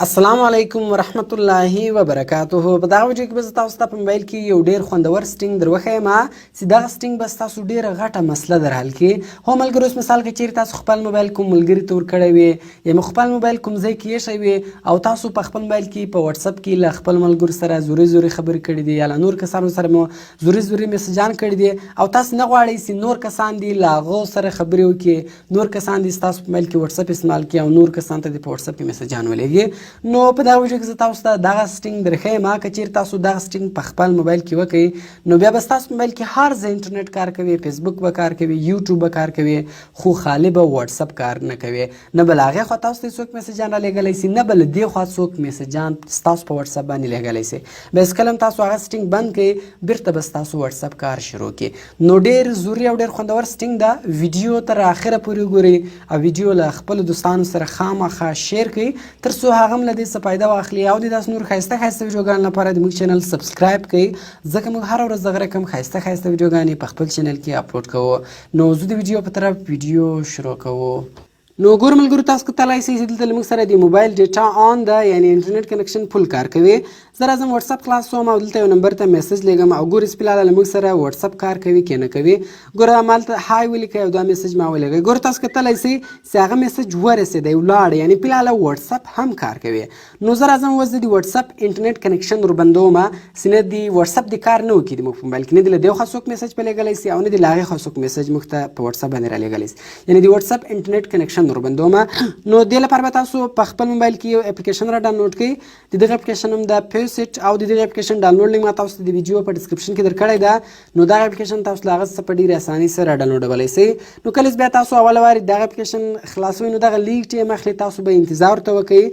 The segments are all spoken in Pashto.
السلام علیکم ورحمت الله وبرکاته. په دغه ویډیو کې به زه تاسو ته په موبایل کې یو ډېر خوندور سټینګ در وښیم چې دغه سټینګ به ستاسو ډېره غټه مسله در حل کړي. هو ملګرو، اوس مثال که چیرې تاسو خپل موبایل کوم ملګري ته ورکړی وي یا خپل موبایل کوم ځای کې ایښی وي او تاسو په خپل موبایل کې په واتساپ کې له خپل ملګرو سره زوري خبرې کړي دي یا له نور کسانو سره مو زوري میسجان کړي دي او تاسو نه غواړئ چې نور کسان دي له هغو سره خبرې وکړي، نور کسان دي ستاسو په موبایل کې واتساپ استعمال کړي او نور کسان ته دې په واتساپ کې میسجان ولېږي. نو په دغه ویډیو کې زه تاسو ته دغه سټینګ درښیم. که چیرې تاسو دغه سټینګ په خپل موبایل کې وکړئ نو بیا به ستاسو موبایل کې هر ځای انټرنیټ کار کوي، فیسبوک به کار کوي، یوټیوب به کار کوي، خو خالي به واتساپ کار نه کوي. نه به له هغې خوا تاسو ته څوک میسجان رالیږلی شي، نه به له دې خوا څوک میسجان ستاسو په واتساپ باندې لیږلی شي. بیا هېڅکله هم تاسو هغه سټینګ بند کړئ، بیرته به ستاسو واتساپ کار شروع کړي. نو ډېر زوري او ډېر خوندور سټینګ ده. ویډیو تر اخره پورې وګورئ او ویډیو له خپلو دوستانو سره خامخا شیر کړئ تر څو هغه هم له دې څه فایده واخلي او د داسې نور ښایسته ویډیوګانو لپاره د موږ چینل سبسکرایب کړئ، ځکه موږ هره ورځ دغه رقم ښایسته ویډیوګانې په خپل چینل کې اپلوډ کوو. نو زه د ویډیو په طرف ویډیو شروع کوو. نو ګور ملګرو، تاسو کتلی شئ چې دلته موږ سره د موبایل ډیټا آن ده، یعنی انټرنیټ کنکشن فل کار کوي. زه راځم واتساپ خلاص کوم او دلته یو نمبر ته میسج لیږم او ګورئ چې فلحال موږ سره واتساپ کار کوي که نه کوي. ګوره همالته های ولیکئ او دا میسج ما ولېږئ. ګوره تاسو کتلی شئ چې هغه میسج ورسېدی ولاړ، یعنی فلحال واتساپ هم کار کوي. نو زه راځم اوس د واتساپ انټرنیټ کنکشن وربندوم چې نه د واتساپ د کار نه وکړي موږ په موبایل کې، نه د له دې خوا څوک میسج په لیږلی شي او نه د له هغې خوا څوک میسج موږ ته په واتساپ باندې رالیږلی شي، یعنی د واتساپ انټرنیټ کنکشن وربندوم. نو دې لپاره به تاسو په خپل موبایل کې یو اپلیکیشن را ډاونلوډ کړئ. د دغه اپلیکیشن نوم ده پیوسیټ او د دغه اپلیکیشن ډاونلوډ لینک ما تاسو ته د ویډیو په ډسکرپشن کې درکړی ده. نو دغه اپلیکیشن تاسو له هغه څخه په ډېرې اسانۍ سره ډاونلوډولی شئ. نو کله چې بیا تاسو اوله وارې دغه اپلیکیشن خلاصوئ نو دغه لیږ ټایم اخلي، تاسو به انتظار ورته وکئ.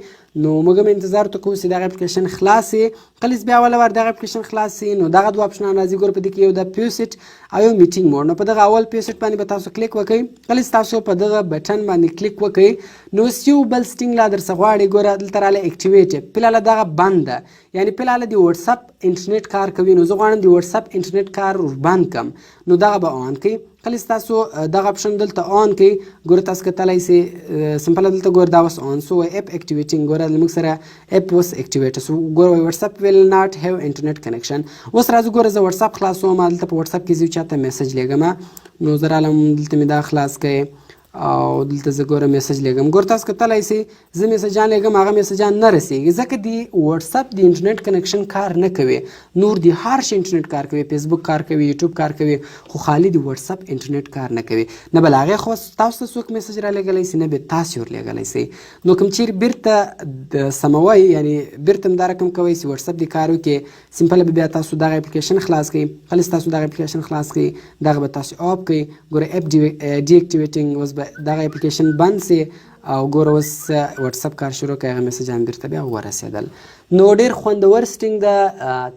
نو موږ هم انتظار ورته کوو چې دغه اپلیکیشن خلاص شي. کله چې بیا اوله وار دغه اپلیکیشن خلاص شي نو دغه دوه اپشنان راځي. ګوره په دې کې یو د پیوسیټ او یو میټینګ موډ. نو په دغه اول پیوسیټ باندې به تاسو کلیک وکئ. کله چې تاسو په دغه بټن باندې کلیک وکئ نو یو بل سټینګ لا درڅخه غواړي. ګوره دلته راله اکټیویټ، فلحال دغه بند ده، یعنی فلحال د واتساپ انټرنیټ کار کوي. نو زه غواړم د واتساپ انټرنیټ کار وربند کړم، نو دغه به آن کړئ. کله چې تاسو دغه اپشن دلته آن کړئ، ګوره تاسو کتلی شئ سمپله دلته ګوره دا اوس آن سو اپ اکټیویټینګ. ګوره زموږ سره اپ اوس اکټیویټ سو. ګوره واتساپ ویل ناټ هیو انټرنیټ کنکشن. اوس راځو ګوره زه واتساپ خلاصوم. دلته په واتساپ کې زه یو چاته میسج لیږم. نو زه رالم دلته مې دا خلاص کړئ او دلته زه ګوره میسج لیږم. ګوره تاسو کتلی شئ زه میسجان لیږم، هغه میسجان نه رسېږي ځکه د واتساپ د انټرنیټ کنکشن کار نه کوي. نور د هر شي انټرنیټ کار کوي، فیسبوک کار کوي، یوټیوب کار کوي، خو خالي د واتساپ انټرنیټ کار نه کوي. نه به له هغې خوا تاسو ته څوک میسج رالیږلی شي، نه به تاسې ورلیږلی شئ. نو کوم چیرې بیرته د سموئ، یعنی بیرته هم دا رقم کوئ چې واتساپ د کار وکړي، سمپله به بیا تاسو دغه اپلیکیشن خلاص کړئ. کله چې تاسو دغه اپلیکیشن خلاص کړئ دغه به تاسو آف کړئ. ګوره اپ ډي اکټیویټینګ اوس به دغه اپلیکیشن بند سي او ګوره اوس واتساپ کار شروع کړئ. هغه میسجان بیرته بیا ورسېدل. نو ډېر خوندور سټینګ ده،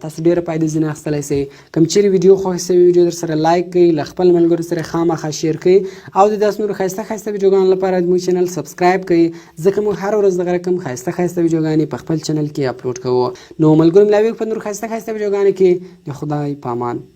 تاسو ډېره فایده ځینې اخیستلی شئ. کوم چیرې ویډیو خوښ شوي ویډیو در سره لایک کړئ، له خپل ملګرو سره خامخا شیر کړئ او د داسې نورو ښایسته ویډیوګانو لپاره زموږ چینل سبسکرایب کړئ، ځکه موږ هره ورځ دغه رقم ښایسته ویډیوګانې په خپل چینل کې اپلوډ کوو. نو ملګرو ملاویږو په نورو ښایسته ویډیوګانو کې. د خدای په امان.